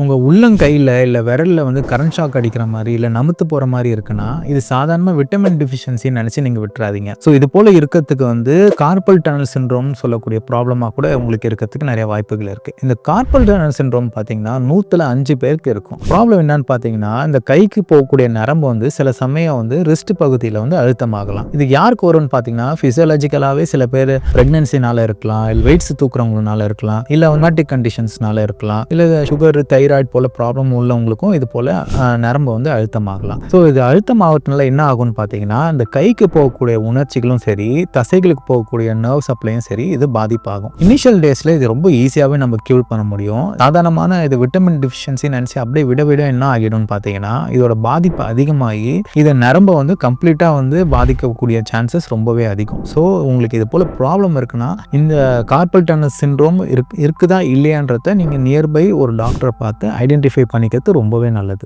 உங்க உள்ளங்கையில இல்ல விரல்ல வந்து கரண்ட் ஷாக் அடிக்கிற மாரி, இல்ல நமுத்து போற மாரி இருக்குன்னா, இது சாதாரணமா விட்டமின் டெஃபிஷியன்சின்னு நெனச்சு நீங்க விட்றாதீங்க. இது போல இருக்கறதுக்கு வந்து கார்பல் டனல் சிண்ட்ரோம்னு சொல்லக்கூடிய ப்ராப்ளமா கூட உங்களுக்கு இருக்கறதுக்கு நெறைய வாய்ப்புகள் இருக்கு. இந்த கார்பல் டனல் சிண்ட்ரோம் பார்த்தீங்கன்னா, 100ல 5 பேருக்கு இருக்கும். ப்ராப்ளம் என்னன்னு பார்த்தீங்கன்னா, இந்த கைக்கு போகக்கூடிய நரம்பு வந்து சில சமயம் வந்து ரிஸ்ட் பகுதியில வந்து அழுத்தமாகலாம். இது யாருக்கு வரும்னு பார்த்தீங்கன்னா, பிசியோலாஜிக்கலாவே சில பேரு பிரெக்னன்சினால இருக்கலாம், இல்ல வெயிட்ஸ் தூக்குறவங்கனால இருக்கலாம், இல்ல ரொமாட்டிக் கண்டிஷன்ஸ்னால இருக்கலாம், இல்ல சுகர், தைராய்டு போல ப்ராப்ளம் உள்ளவங்களுக்கும் இது போல நரம்பு வந்து அழுத்தமாகலாம். இது அழுத்தமாகறதுனால என்ன ஆகும்னு பார்த்தீங்கன்னா, இந்த கைக்கு போகக்கூடிய உணர்ச்சிகளும் சரி, தசைகளுக்கு போகக்கூடிய நர்வ் சப்ளையும் சரி, இது பாதிப்பாகும். இனிஷியல் டேஸ்ல இது ரொம்ப ஈஸியாவே நம்ம கியூர் பண்ண முடியும். சாதாரணமான இது விட்டமின் டெஃபிஷியன்சி நினைச்சு அப்படியே விட என்ன ஆகிடும்னு பார்த்தீங்கன்னா, இதோட பாதிப்பு அதிகமாகி இத நரம்ப வந்து கம்ப்ளீட்டா வந்து பாதிக்கக்கூடிய சான்சஸ் ரொம்பவே அதிகம். உங்களுக்கு இது போல ப்ராப்ளம் இருக்குன்னா, இந்த கார்பல் டனல் சிண்ட்ரோம் இருக்குதா இல்லையான்றத நீங்க நியர்பை ஒரு டாக்டரை பார்த்து ஐடென்டிஃபை பண்ணிக்கிறது ரொம்பவே நல்லது.